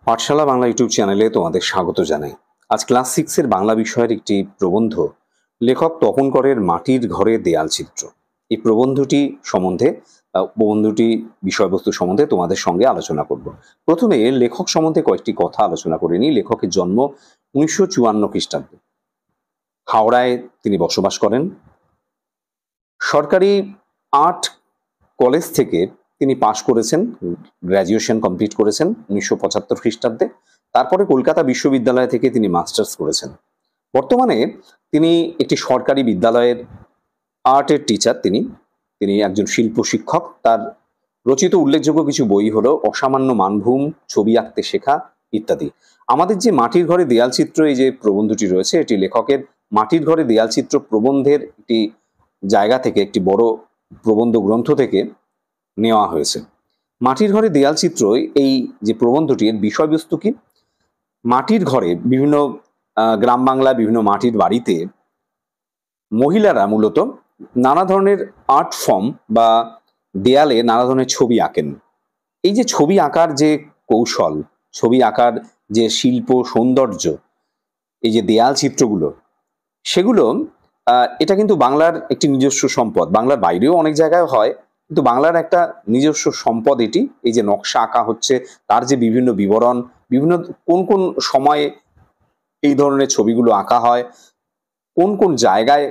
পাঠশালা Bangla YouTube চ্যানেলে তোমাদের স্বাগত জানাই। আজ ক্লাস 6 এর বাংলা বিষয়ের একটি প্রবন্ধ, লেখক তপন করের মাটির ঘরে দেয়াল চিত্র। এই প্রবন্ধটি বিষয়বস্তু সম্বন্ধে তোমাদের সঙ্গে আলোচনা করব। প্রথমে লেখক সম্বন্ধে কয়েকটি কথা আলোচনা করে নিই। লেখকের জন্ম 1954 খ্রিস্টাব্দে, হাওড়ায় তিনি বসবাস করেন। সরকারি আর্ট কলেজ থেকে তিনি পাশ করেছেন, গ্র্যাজুয়েশন কমপ্লিট করেছেন 1975 খ্রিস্টাব্দে। তারপরে কলকাতা বিশ্ববিদ্যালয় থেকে তিনি মাস্টার্স করেছেন। বর্তমানে তিনি একটি সরকারি বিদ্যালয়ের আর্টের টিচার। তিনি একজন শিল্প শিক্ষক। তার রচিত উল্লেখযোগ্য কিছু বই হলো অসামান্য মানভূম, ছবি আঁকতে শেখা ইত্যাদি। আমাদের যে মাটির ঘরে দেয়াল চিত্র, এই যে প্রবন্ধটি রয়েছে, এটি লেখকের মাটির ঘরে দেয়াল চিত্র প্রবন্ধের একটি জায়গা থেকে, একটি বড় প্রবন্ধ গ্রন্থ থেকে নেওয়া হয়েছে। মাটির ঘরে দেয়াল চিত্র, এই যে প্রবন্ধটির বিষয়বস্তু কি? মাটির ঘরে বিভিন্ন গ্রাম বাংলায় বিভিন্ন মাটির বাড়িতে মহিলারা মূলত নানা ধরনের আর্ট ফর্ম বা দেয়ালে নানা ধরনের ছবি আঁকেন। এই যে ছবি আঁকার যে কৌশল, ছবি আঁকার যে শিল্প সৌন্দর্য, এই যে দেয়াল চিত্রগুলো, সেগুলো এটা কিন্তু বাংলার একটি নিজস্ব সম্পদ। বাংলার বাইরেও অনেক জায়গায় হয়, কিন্তু বাংলার একটা নিজস্ব সম্পদ এটি। এই যে নকশা আঁকা হচ্ছে, তার যে বিভিন্ন বিবরণ, বিভিন্ন কোন কোন সময়ে এই ধরনের ছবিগুলো আঁকা হয়, কোন কোন জায়গায়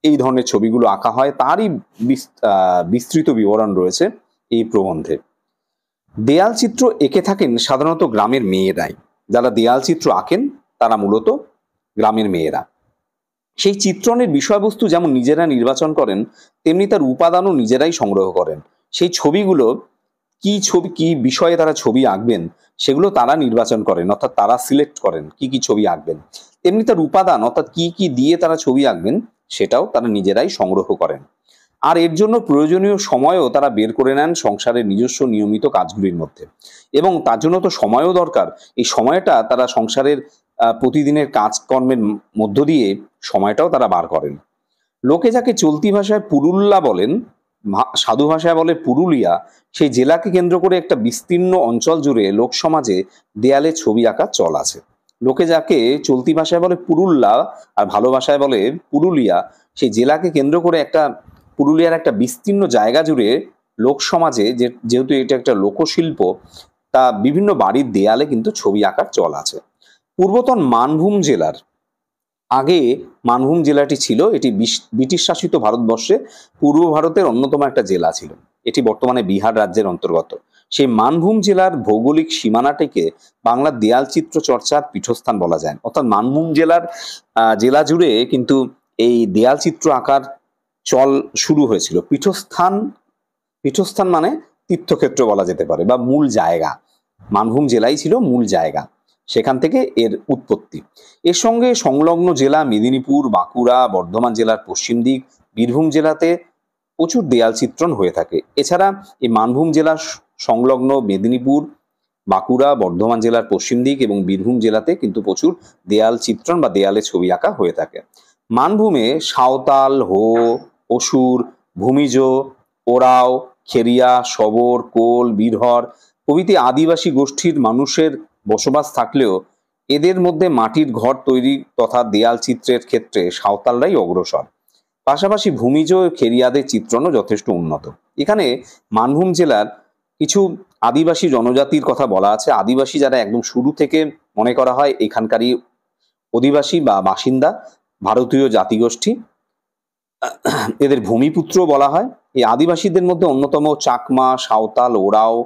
এই ধরনের ছবিগুলো আঁকা হয়, তারই বিস্তৃত বিবরণ রয়েছে এই প্রবন্ধে। দেয়াল চিত্র এঁকে থাকেন সাধারণত গ্রামের মেয়েরাই। যারা দেয়াল চিত্র আঁকেন তারা মূলত গ্রামের মেয়েরা। সেই চিত্রণের বিষয়বস্তু যেমন নিজেরা নির্বাচন করেন, তেমনি তার উপাদানও নিজেরাই সংগ্রহ করেন। সেই ছবিগুলো কি বিষয়ে তারা ছবি আঁকবেন, সেগুলো তারা নির্বাচন করেন, অর্থাৎ তারা সিলেক্ট করেন কি ছবি আঁকবেন। তেমনি তার উপাদান, অর্থাৎ কি দিয়ে তারা ছবি আঁকবেন, সেটাও তারা নিজেরাই সংগ্রহ করেন। আর এর জন্য প্রয়োজনীয় সময়ও তারা বের করে নেন সংসারের নিজস্ব নিয়মিত কাজগুলির মধ্যে। এবং তার জন্য তো সময়ও দরকার। এই সময়টা তারা সংসারের প্রতিদিনের কাজকর্মের মধ্য দিয়ে সময়টাও তারা বার করেন। লোকে যাকে চলতি ভাষায় পুরুল্লা বলেন, সাধু ভাষায় বলে পুরুলিয়া, সেই জেলাকে কেন্দ্র করে একটা বিস্তীর্ণ অঞ্চল জুড়ে লোক সমাজে দেয়ালে ছবি আঁকার চল আছে। লোকে যাকে চলতি ভাষায় বলে পুরুল্লা আর ভালো ভাষায় বলে পুরুলিয়া, সেই জেলাকে কেন্দ্র করে পুরুলিয়ার একটা বিস্তীর্ণ জায়গা জুড়ে লোক সমাজে, যেহেতু এটা একটা লোকশিল্প, তা বিভিন্ন বাড়ির দেয়ালে কিন্তু ছবি আঁকার চল আছে। পূর্বতন মানভূম জেলার, আগে মানভূম জেলাটি ছিল, এটি ব্রিটিশ শাসিত ভারতবর্ষে পূর্ব ভারতের অন্যতম একটা জেলা ছিল। এটি বর্তমানে বিহার রাজ্যের অন্তর্গত। সেই মানভূম জেলার ভৌগোলিক সীমানাটিকে বাংলার দেয়াল চিত্র চর্চার পীঠস্থান বলা যায়। অর্থাৎ মানভূম জেলা জুড়ে কিন্তু এই দেয়াল চিত্র আঁকার চল শুরু হয়েছিল। পীঠস্থান মানে তীর্থক্ষেত্র বলা যেতে পারে, বা মূল জায়গা। মানভূম জেলাই ছিল মূল জায়গা, সেখান থেকে এর উৎপত্তি। এর সঙ্গে সংলগ্ন জেলা মেদিনীপুর, বাঁকুড়া, বর্ধমান জেলার পশ্চিম দিক, বীরভূম জেলাতে প্রচুর দেয়াল চিত্রণ হয়ে থাকে। এছাড়া এই মানভূম জেলার সংলগ্ন মেদিনীপুর, বাঁকুড়া, বর্ধমান জেলার পশ্চিম দিক এবং বীরভূম জেলাতে কিন্তু প্রচুর দেয়াল চিত্রণ বা দেয়ালে ছবি আঁকা হয়ে থাকে। মানভূমে সাঁওতাল, হো, অসুর, ভূমিজ, ওরাও, খেরিয়া, শবর, কোল, বীরহর প্রভৃতি আদিবাসী গোষ্ঠীর মানুষের বসবাস থাকলেও এদের মধ্যে মাটির ঘর তৈরি তথা দেয়াল চিত্রের ক্ষেত্রে সাঁওতালরাই অগ্রসর। পাশাপাশি ভূমিজ ও খেরিয়াদের চিত্রণও যথেষ্ট উন্নত। এখানে মানভূম জেলার কিছু আদিবাসী জনজাতির কথা বলা আছে। আদিবাসী যারা একদম শুরু থেকে মনে করা হয় এখানকারই অধিবাসী বা বাসিন্দা, ভারতীয় জাতিগোষ্ঠী, এদের ভূমিপুত্র বলা হয়। এই আদিবাসীদের মধ্যে অন্যতম চাকমা, সাঁওতাল, ওরাও,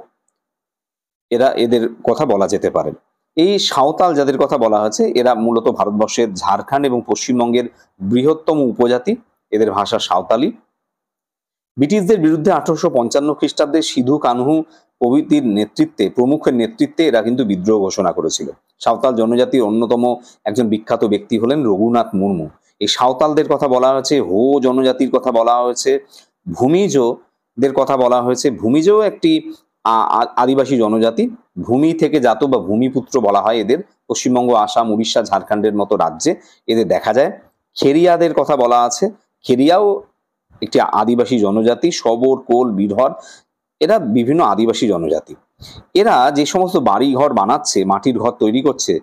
এদের কথা বলা যেতে পারে। এই সাঁওতাল যাদের কথা বলা হয়েছে, এরা মূলত ভারতবর্ষের ঝাড়খণ্ড এবং পশ্চিমবঙ্গের বৃহত্তম উপজাতি। এদের ভাষা সাঁওতালি। ব্রিটিশদের বিরুদ্ধে 1855 খ্রিস্টাব্দে সিধু কানহু প্রমুখের নেতৃত্বে এরা কিন্তু বিদ্রোহ ঘোষণা করেছিল। সাঁওতাল জনজাতির অন্যতম একজন বিখ্যাত ব্যক্তি হলেন রঘুনাথ মুর্মু। এই সাঁওতালদের কথা বলা হয়েছে, হো জনজাতির কথা বলা হয়েছে, ভূমিজদের কথা বলা হয়েছে। ভূমিজও একটি আদিবাসী জনজাতি, ভূমি থেকে জাত বা ভূমিপুত্র বলা হয় এদের। পশ্চিমবঙ্গ, আসাম, উড়িষ্যা, ঝাড়খণ্ডের মতো রাজ্যে এদের দেখা যায়। খেরিয়াদের কথা বলা আছে। খেরিয়াও একটি আদিবাসী জনজাতি। শবর, কোল, বীরহর, এরা বিভিন্ন আদিবাসী জনজাতি। এরা যে সমস্ত বাড়ি ঘর বানাচ্ছে, মাটির ঘর তৈরি করছে,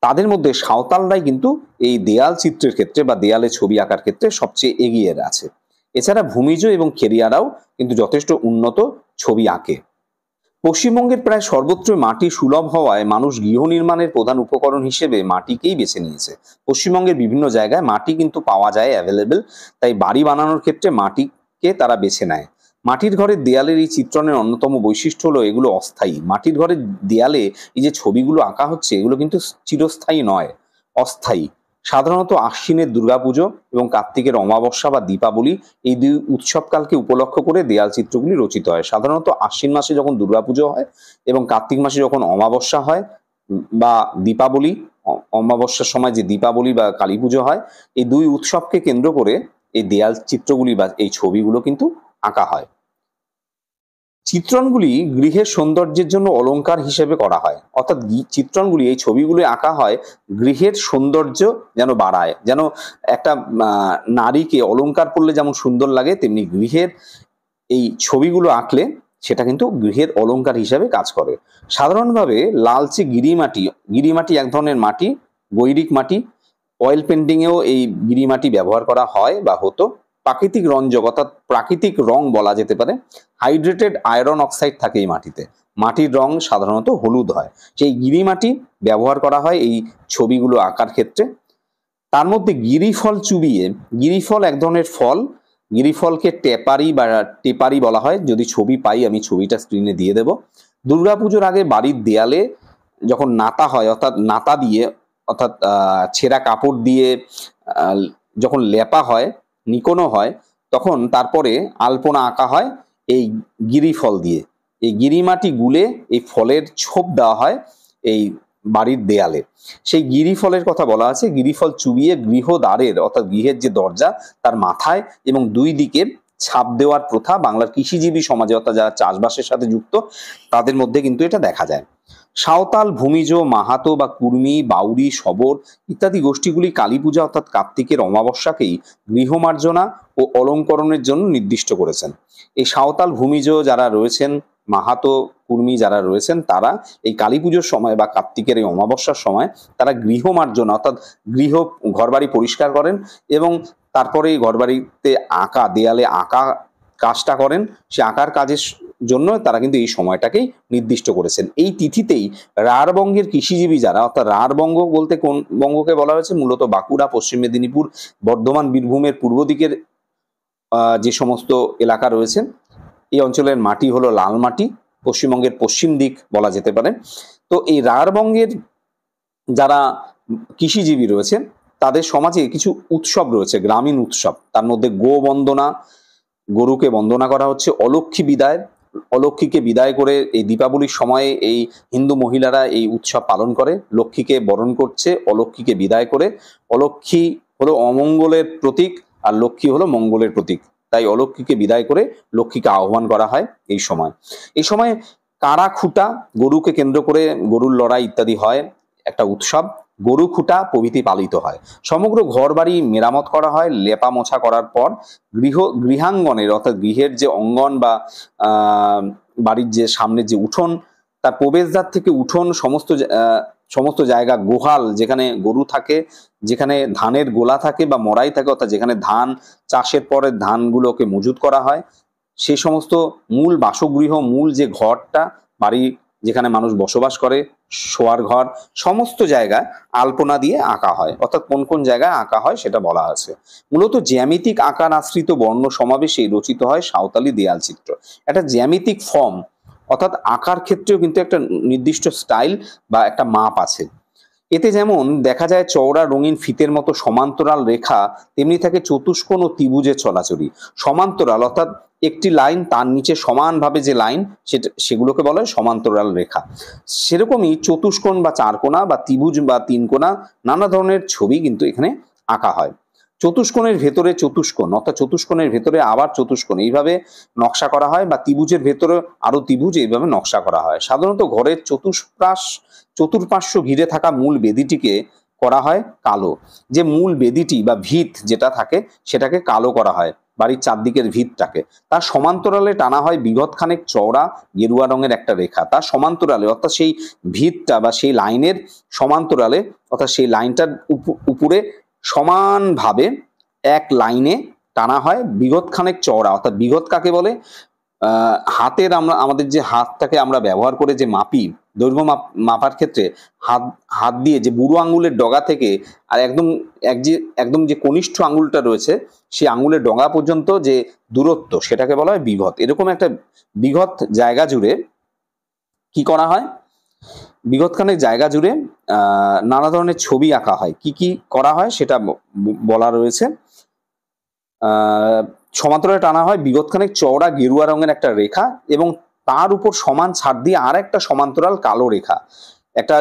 তাদের মধ্যে সাঁওতালরাই কিন্তু এই দেয়াল চিত্রের ক্ষেত্রে বা দেয়ালে ছবি আঁকার ক্ষেত্রে সবচেয়ে এগিয়ে আছে। এছাড়া ভূমিজ এবং খেরিয়ারাও কিন্তু যথেষ্ট উন্নত ছবি আঁকে। পশ্চিমবঙ্গের প্রায় সর্বত্রই মাটি সুলভ হওয়ায় মানুষ গৃহ নির্মাণের প্রধান উপকরণ হিসেবে মাটিকেই বেছে নিয়েছে। পশ্চিমবঙ্গের বিভিন্ন জায়গায় মাটি কিন্তু পাওয়া যায় অ্যাভেলেবেল, তাই বাড়ি বানানোর ক্ষেত্রে মাটিকে তারা বেছে নেয়। মাটির ঘরের দেয়ালের এই চিত্রণের অন্যতম বৈশিষ্ট্য হলো এগুলো অস্থায়ী। মাটির ঘরের দেয়ালে এই যে ছবিগুলো আঁকা হচ্ছে এগুলো কিন্তু চিরস্থায়ী নয়, অস্থায়ী। সাধারণত আশ্বিনের দুর্গাপুজো এবং কার্তিকের অমাবস্যা বা দীপাবলি, এই দুই উৎসবকালকে উপলক্ষ করে দেয়াল চিত্রগুলি রচিত হয়। সাধারণত আশ্বিন মাসে যখন দুর্গাপুজো হয় এবং কার্তিক মাসে যখন অমাবস্যা হয় বা দীপাবলি, অমাবস্যার সময় যে দীপাবলি বা কালী পুজো হয়, এই দুই উৎসবকে কেন্দ্র করে এই দেয়াল চিত্রগুলি বা এই ছবিগুলো কিন্তু আঁকা হয়। চিত্রণগুলি গৃহের সৌন্দর্যের জন্য অলংকার হিসেবে করা হয়, অর্থাৎ চিত্রণগুলি, এই ছবিগুলি আঁকা হয় গৃহের সৌন্দর্য যেন বাড়ায়, যেন একটা নারীকে অলংকার করলে যেমন সুন্দর লাগে, তেমনি গৃহের এই ছবিগুলো আঁকলে সেটা কিন্তু গৃহের অলংকার হিসাবে কাজ করে। সাধারণভাবে লালচে গিরিমাটি, গিরিমাটি এক ধরনের মাটি, গৈরিক মাটি, অয়েল পেন্টিংয়েও এই গিরিমাটি ব্যবহার করা হয় বা হতো। প্রাকৃতিক রঞ্জক অর্থাৎ প্রাকৃতিক রং বলা যেতে পারে, হাইড্রেটেড আয়রন অক্সাইড থাকে এই মাটিতে। মাটির রং সাধারণত হলুদ হয়, সেই গিরিমাটি ব্যবহার করা হয় এই ছবিগুলো আঁকার ক্ষেত্রে। তার মধ্যে গিরিফল চুবিয়ে, গিরিফল এক ধরনের ফল, গিরিফলকে টেপারি বলা হয়। যদি ছবি পাই আমি ছবিটা স্ক্রিনে দিয়ে দেব। দুর্গাপুজোর আগে বাড়ির দেয়ালে যখন নাতা হয়, অর্থাৎ নাতা দিয়ে, অর্থাৎ ছেঁড়া কাপড় দিয়ে যখন লেপা হয়, নিকোনো হয়, তখন তারপরে আলপনা আঁকা হয় এই গিরিফল দিয়ে। এই গিরিমাটি গুলে এই ফলের ছোপ দেওয়া হয় এই বাড়ির দেয়ালে। সেই গিরিফলের কথা বলা আছে, গিরিফল চুবিয়ে গৃহদ্বারের অর্থাৎ গৃহের যে দরজা তার মাথায় এবং দুই দিকে ছাপ দেওয়ার প্রথা বাংলার কৃষিজীবী সমাজে, অর্থাৎ যারা চাষবাসের সাথে যুক্ত তাদের মধ্যে কিন্তু এটা দেখা যায়। সাঁওতাল, ভূমিজ, মাহাতো বা কুর্মী, বাউরি, শবর ইত্যাদি গোষ্ঠীগুলি কালী পূজা অর্থাৎ কার্তিকের অমাবস্যাকেই গৃহমার্জনা ও অলঙ্করণের জন্য নির্দিষ্ট করেছেন। এই সাঁওতাল, ভূমিজ যারা রয়েছেন, মাহাতো, কুর্মী যারা রয়েছেন, তারা এই কালী পুজোর সময় বা কার্তিকের এই অমাবস্যার সময় তারা গৃহমার্জনা অর্থাৎ ঘরবাড়ি পরিষ্কার করেন এবং তারপরে এই ঘরবাড়িতে আঁকা, দেয়ালে আঁকা কাজটা করেন। সে আঁকার কাজের জন্য তারা কিন্তু এই সময়টাকেই নির্দিষ্ট করেছেন। এই তিথিতেই রাঢ়বঙ্গের কৃষিজীবী যারা, অর্থাৎ রাঢ়বঙ্গ বলতে কোন বঙ্গকে বলা হয়েছে, মূলত বাঁকুড়া, পশ্চিম মেদিনীপুর, বর্ধমান, বীরভূমের পূর্ব দিকের যে সমস্ত এলাকা রয়েছে, এই অঞ্চলের মাটি হলো লাল মাটি, পশ্চিমবঙ্গের পশ্চিম দিক বলা যেতে পারে। তো এই রাঢ়বঙ্গের যারা কৃষিজীবী রয়েছে তাদের সমাজে কিছু উৎসব রয়েছে, গ্রামীণ উৎসব। তার মধ্যে গো বন্দনা, গরুকে বন্দনা করা হচ্ছে। অলক্ষ্মী বিদায়, অলক্ষ্মীকে বিদায় করে এই দীপাবলির সময়ে এই হিন্দু মহিলারা এই উৎসব পালন করে, লক্ষ্মীকে বরণ করছে অলক্ষ্মীকে বিদায় করে। অলক্ষ্মী হলো অমঙ্গলের প্রতীক আর লক্ষ্মী হলো মঙ্গলের প্রতীক, তাই অলক্ষ্মীকে বিদায় করে লক্ষ্মীকে আহ্বান করা হয় এই সময়। এই সময় কাড়া খুঁটা, গরুকে কেন্দ্র করে গরুর লড়াই ইত্যাদি হয়, একটা উৎসব। গরু খুঁটা প্রভৃতি পালিত হয়। সমগ্র ঘর বাড়ি মেরামত করা হয়। লেপা মোছা করার পর গৃহাঙ্গনের অর্থাৎ গৃহের যে অঙ্গন বা বাড়ির যে সামনের যে উঠোন, তার প্রবেশদ্বার থেকে উঠোন, সমস্ত জায়গা, গোহাল যেখানে গরু থাকে, যেখানে ধানের গোলা থাকে বা মড়াই থাকে, অর্থাৎ যেখানে ধান চাষের পরে ধানগুলোকে মজুত করা হয়, সেই সমস্ত মূল বাসগৃহ, মূল যে ঘরটা, বাড়ি যেখানে মানুষ বসবাস করে, শোয়ার ঘর, সমস্ত জায়গায় আলপনা দিয়ে আঁকা হয়। অর্থাৎ কোন কোন জায়গায় আঁকা হয় সেটা বলা আছে। মূলত জ্যামিতিক আকার আশ্রিত বর্ণ সমাবেশে রচিত হয় সাঁওতালি দেয়াল চিত্র। একটা জ্যামিতিক ফর্ম, অর্থাৎ আঁকার ক্ষেত্রেও কিন্তু একটা নির্দিষ্ট স্টাইল বা একটা মাপ আছে। এতে যেমন দেখা যায় চওড়া রঙিন ফিতের মতো সমান্তরাল রেখা, তেমনি থাকে চতুষ্কোণ ও ত্রিভুজের চলাচলি। সমান্তরাল অর্থাৎ একটি লাইন, তার নিচে সমানভাবে যে লাইন, সেগুলোকে বলা হয় সমান্তরাল রেখা। সেরকমই চতুষ্কোণ বা চারকোণা বা ত্রিভুজ বা তিনকোণা, নানা ধরনের ছবি কিন্তু এখানে আঁকা হয়। চতুষ্কোণের ভেতরে চতুষ্কোণ, অর্থাৎ চতুষ্কোণের ভেতরে আবার চতুষ্কোণ, এইভাবে নকশা করা হয়, বা ত্রিভুজের ভেতরে আরো ত্রিভুজ, এইভাবে নকশা করা হয়। সাধারণত ঘরের চতুর্পার্শ্ব ঘিরে থাকা মূল বেদিটিকে করা হয় কালো। যে মূল বেদিটি বা ভিত যেটা থাকে সেটাকে কালো করা হয়। বাড়ির চারদিকের ভিতটাকে, তার সমান্তরালে টানা হয় বিঘত খানেক চওড়া গেরুয়া রঙের একটা রেখা। তার সমান্তরালে অর্থাৎ সেই ভিতটা বা সেই লাইনের সমান্তরালে অর্থাৎ সেই লাইনটার উপরে সমানভাবে এক লাইনে টানা হয় বিঘত খানেক চওড়া। অর্থাৎ বিঘত কাকে বলে? হাতের আমাদের যে হাতটাকে আমরা ব্যবহার করে যে মাপি, দৈর্ঘ্য মাপার ক্ষেত্রে হাত দিয়ে যে বুড়ো আঙুলের ডগা থেকে আর একদম যে কনিষ্ঠ আঙুলটা রয়েছে সেই আঙুলের ডগা পর্যন্ত যে দূরত্ব সেটাকে বলা হয় বিঘত। এরকম একটা বিঘত জায়গা জুড়ে কি করা হয়? বিঘতখানেক জায়গা জুড়ে নানা ধরনের ছবি আঁকা হয়। কি কি করা হয় সেটা বলা রয়েছে। সমান্তরালে টানা হয় বিঘতখানেক চওড়া গেরুয়া রঙের একটা রেখা এবং তার উপর সমান ছাড় দিয়ে আর একটা সমান্তরাল কালো রেখা। একটা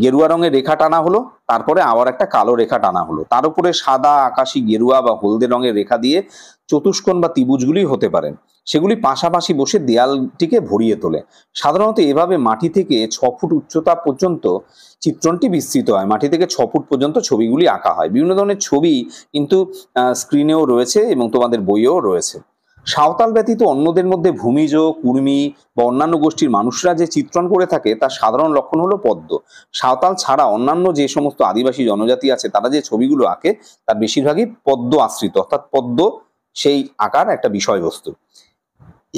গেরুয়া রঙের রেখা টানা হলো, তারপরে আবার একটা কালো রেখা টানা হলো, তার উপরে সাদা, আকাশি, গেরুয়া বা হলদে রঙের রেখা দিয়ে চতুষ্কোণ বা ত্রিভুজগুলি হতে পারে। সেগুলি পাশাপাশি বসে দেয়ালটিকে ভরিয়ে তোলে। সাধারণত এভাবে মাটি থেকে 6 ফুট উচ্চতা পর্যন্ত চিত্রণটি বিস্তৃত হয়। মাটি থেকে 6 ফুট পর্যন্ত ছবিগুলি আঁকা হয়। বিভিন্ন ধরনের ছবি কিন্তু স্ক্রিনেও রয়েছে এবং তোমাদের বইয়েও রয়েছে। সাঁওতাল ব্যতীত অন্যদের মধ্যে ভূমিজ, কুর্মী বা অন্যান্য গোষ্ঠীর মানুষরা যে চিত্রণ করে থাকে তার সাধারণ লক্ষণ হলো পদ্ম। সাঁওতাল ছাড়া অন্যান্য যে সমস্ত আদিবাসী জনজাতি আছে তারা যে ছবিগুলো আঁকে তার বেশিরভাগই পদ্ম আশ্রিত, অর্থাৎ পদ্ম সেই আঁকার একটা বিষয়বস্তু।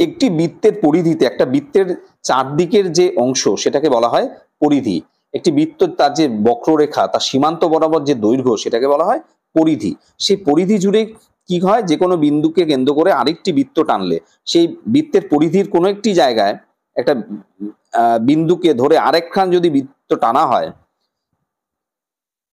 একটি বৃত্তের পরিধিতে, একটা বৃত্তের চারদিকের যে অংশ সেটাকে বলা হয় পরিধি। একটি বৃত্ত তার যে বক্ররেখা, তার সীমান্ত বরাবর যে দৈর্ঘ্য সেটাকে বলা হয় পরিধি। সেই পরিধি জুড়ে কি হয়? যে কোনো বিন্দুকে কেন্দ্র করে আরেকটি বৃত্ত টানলে সেই বৃত্তের পরিধির কোনো একটি জায়গায় একটা বিন্দুকে ধরে আরেকখান যদি বৃত্ত টানা হয়,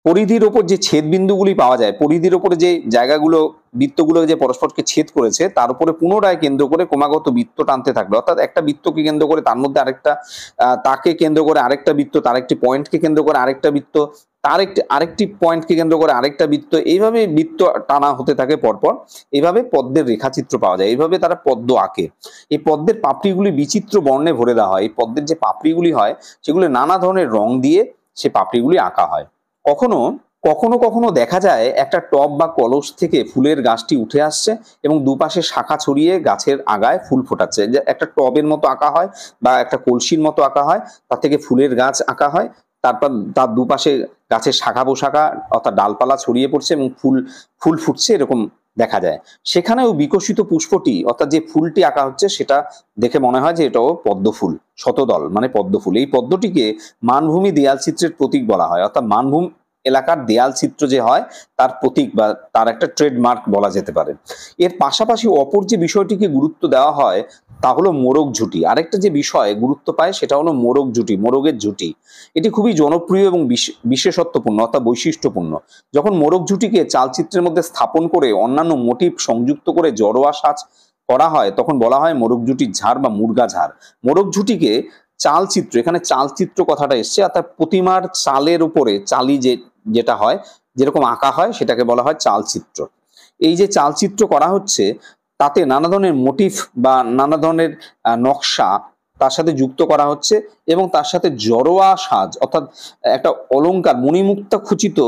পরিধির ওপর যে ছেদ বিন্দুগুলি পাওয়া যায়, পরিধির ওপরে যে জায়গাগুলো বৃত্তগুলো যে পরস্পরকে ছেদ করেছে তার উপরে পুনরায় কেন্দ্র করে ক্রমাগত বৃত্ত টানতে থাকলো। অর্থাৎ একটা বৃত্তকে কেন্দ্র করে তার মধ্যে আরেকটা, তাকে কেন্দ্র করে আরেকটা বৃত্ত, তার একটি পয়েন্টকে কেন্দ্র করে আরেকটা বৃত্ত, তার আরেকটি পয়েন্টকে কেন্দ্র করে আরেকটা বৃত্ত, এইভাবে বৃত্ত টানা হতে থাকে পরপর। এইভাবে পদ্মের রেখাচিত্র পাওয়া যায়। এইভাবে তারা পদ্ম আঁকে। এই পদ্মের পাপড়িগুলি বিচিত্র বর্ণে ভরে দেওয়া হয়। এই পদ্মের যে পাপড়িগুলি হয় সেগুলো নানা ধরনের রং দিয়ে সে পাপড়িগুলি আঁকা হয়। কখনো কখনো দেখা যায় একটা টব বা কলস থেকে ফুলের গাছটি উঠে আসছে এবং দুপাশে শাখা ছড়িয়ে গাছের আগায় ফুল ফোটাচ্ছে। যে একটা টবের মতো আঁকা হয় বা একটা কলসির মতো আঁকা হয়, তার থেকে ফুলের গাছ আঁকা হয়, তারপর তার দুপাশে গাছের শাখা পোশাখা অর্থাৎ ডালপালা ছড়িয়ে পড়ছে এবং ফুল ফুটছে, এরকম দেখা যায়। সেখানেও বিকশিত পুষ্পটি অর্থাৎ যে ফুলটি আঁকা হচ্ছে সেটা দেখে মনে হয় যে এটাও পদ্ম ফুল, শতদল মানে পদ্ম ফুল। এই পদ্মটিকে মানভূমি দেয়াল চিত্রের প্রতীক বলা হয়। অর্থাৎ মানভূমি এলাকার দেয়াল চিত্র যে হয় তার প্রতীক বা তার একটা ট্রেডমার্ক বলা যেতে পারে। এর পাশাপাশি অপর যে বিষয়টিকে গুরুত্ব দেওয়া হয় তা হলো মোরগ ঝুঁটি। আরেকটা যে বিষয় গুরুত্ব পায় সেটা হলো মোরগ ঝুঁটি, মোরগের ঝুঁটি। এটি খুবই জনপ্রিয় এবং বিশেষত্বপূর্ণ অর্থাৎ বৈশিষ্ট্যপূর্ণ। যখন মোরগ ঝুঁটিকে চালচিত্রের মধ্যে স্থাপন করে অন্যান্য মোটিভ সংযুক্ত করে জড়োয়া সাজ করা হয় তখন বলা হয় মোরগ ঝুঁটির ঝাড় বা মুরগা ঝাড়। মোরগ ঝুঁটিকে চালচিত্র, এখানে চালচিত্র কথাটা এসছে, অর্থাৎ প্রতিমার চালের উপরে চালি যেটা হয় যেরকম আঁকা হয় সেটাকে বলা হয় চালচিত্র। এই যে চালচিত্র করা হচ্ছে তাতে নানা ধরনের মোটিভ বা নানা ধরনের নকশা তার সাথে যুক্ত করা হচ্ছে এবং তার সাথে জড়োয়া সাজ অর্থাৎ একটা অলংকার মণিমুক্তা খুচিত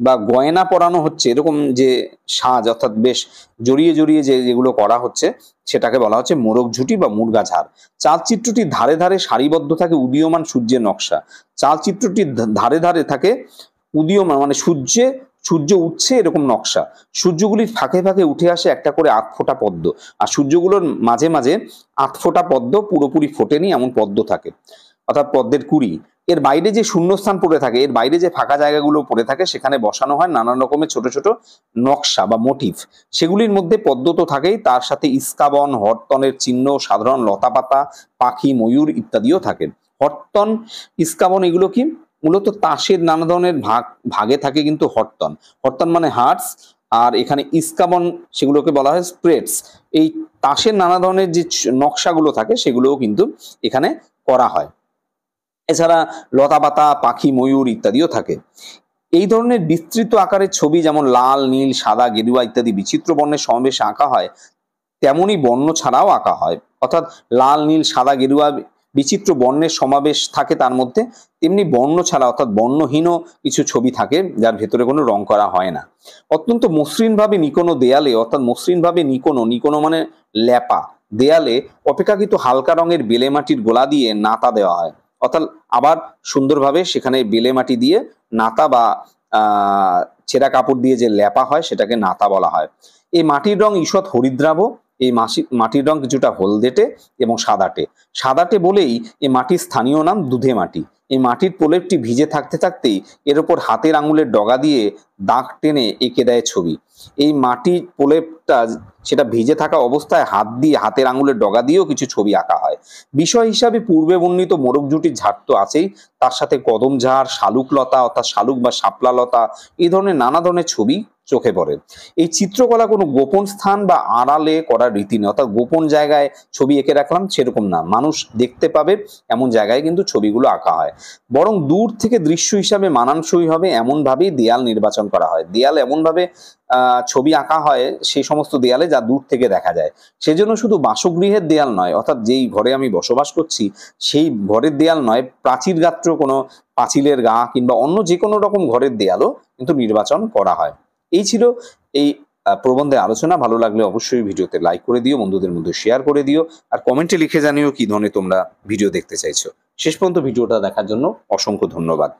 বা গয়না পরানো হচ্ছে, এরকম যে সাজ অর্থাৎ বেশ জড়িয়ে জড়িয়ে যেগুলো করা হচ্ছে সেটাকে বলা হচ্ছে মোরগ ঝুঁটি বা মুরগা ঝাড়। চালচিত্রটির ধারে ধারে সারিবদ্ধ থাকে উদীয়মান সূর্যের নকশা। চালচিত্রটির ধারে ধারে থাকে উদীয়মান মানে সূর্য উঠছে এরকম নকশা। সূর্যগুলির ফাঁকে ফাঁকে উঠে আসে একটা করে 8 ফোঁটা পদ্ম, আর সূর্যগুলোর মাঝে মাঝে 8 ফোঁটা পদ্ম পুরোপুরি ফোটেনি এমন পদ্ম থাকে, অর্থাৎ পদ্মের কুড়ি। এর বাইরে যে শূন্যস্থান পড়ে থাকে, এর বাইরে যে ফাঁকা জায়গাগুলো পড়ে থাকে সেখানে বসানো হয় নানান রকমের ছোট ছোট নকশা বা মোটিভ। সেগুলির মধ্যে পদ্ম তো থাকেই, তার সাথে ইস্কাবন, হরতনের চিহ্ন, সাধারণ লতাপাতা, পাখি, ময়ূর ইত্যাদিও থাকে। হরতন, ইস্কাবন এগুলো কি? মূলত তাসের নানা ধরনের ভাগে থাকে কিন্তু হরতন। হরতন মানে হার্টস, আর এখানে ইস্কাবন সেগুলোকে বলা হয় স্প্রেডস। এই তাসের নানা ধরনের যে নকশাগুলো থাকে সেগুলোও কিন্তু এখানে করা হয়। এছাড়া লতাপাতা, পাখি, ময়ূর ইত্যাদিও থাকে। এই ধরনের বিস্তৃত আকারের ছবি যেমন লাল, নীল, সাদা, গেরুয়া ইত্যাদি বিচিত্র বর্ণের সমাবেশে আঁকা হয় তেমনই বর্ণ ছাড়াও আঁকা হয়। অর্থাৎ লাল, নীল, সাদা, গেরুয়া বিচিত্র বর্ণের সমাবেশ থাকে তার মধ্যে, তেমনি বর্ণ ছাড়া অর্থাৎ বর্ণহীনও কিছু ছবি থাকে যার ভেতরে কোনো রং করা হয় না। অত্যন্ত মসৃণভাবে নিকোনো দেয়ালে, অর্থাৎ মসৃণভাবে নিকোনো মানে ল্যাপা দেয়ালে অপেক্ষাকৃত হালকা রঙের বেলে মাটির গোলা দিয়ে নাতা দেওয়া হয়। অর্থাৎ আবার সুন্দরভাবে সেখানে বেলে মাটি দিয়ে নাতা বা ছেঁড়া কাপড় দিয়ে যে ল্যাপা হয় সেটাকে নাতা বলা হয়। এই মাটির রং ঈষৎ হরিদ্রাভ। এই মাটির রং কিছুটা হলদেটে এবং সাদাটে। সাদাটে বলেই এই মাটির স্থানীয় নাম দুধে মাটি। এই মাটির প্রলেপটি ভিজে থাকতে থাকতেই এর ওপর হাতের আঙুলের ডগা দিয়ে দাগ টেনে এঁকে দেয় ছবি। এই মাটির প্রলেপটা সেটা ভিজে থাকা অবস্থায় হাতের আঙুলের ডগা দিয়েও কিছু ছবি আঁকা হয়। বিষয় হিসাবে পূর্বে বর্ণিত মোরগ জুটির ঝাড় তো আছেই, তার সাথে কদম ঝাড়, শালুক লতা অর্থাৎ শালুক বা শাপলা লতা, এই ধরনের নানা ধরনের ছবি চোখে পড়ে। এই চিত্রকলা কোনো গোপন স্থান বা আড়ালে করার রীতি নেই, অর্থাৎ গোপন জায়গায় ছবি এঁকে রাখলাম সেরকম না, মানুষ দেখতে পাবে এমন জায়গায় কিন্তু ছবিগুলো আঁকা হয়। বরং দূর থেকে দৃশ্য হিসাবে মানানসই হবে এমন ভাবেই দেয়াল নির্বাচন করা হয়। দেয়াল এমন ভাবে ছবি আঁকা হয় সেই সমস্ত দেয়ালে যা দূর থেকে দেখা যায়। সেজন্য শুধু বাসগৃহের দেয়াল নয়, অর্থাৎ যেই ঘরে আমি বসবাস করছি সেই ঘরের দেয়াল নয়, প্রাচীর গাত্র কোনো পাঁচিলের গা কিংবা অন্য যে কোনো রকম ঘরের দেয়ালও কিন্তু নির্বাচন করা হয়। এই ছিল এই প্রবন্ধে আলোচনা। ভালো লাগলে অবশ্যই ভিডিওতে লাইক করে দিও, বন্ধুদের মধ্যে শেয়ার করে দিও, আর কমেন্টে লিখে জানিও কি ধরনের তোমরা ভিডিও দেখতে চাইছো। শেষ পর্যন্ত ভিডিওটা দেখার জন্য অসংখ্য ধন্যবাদ।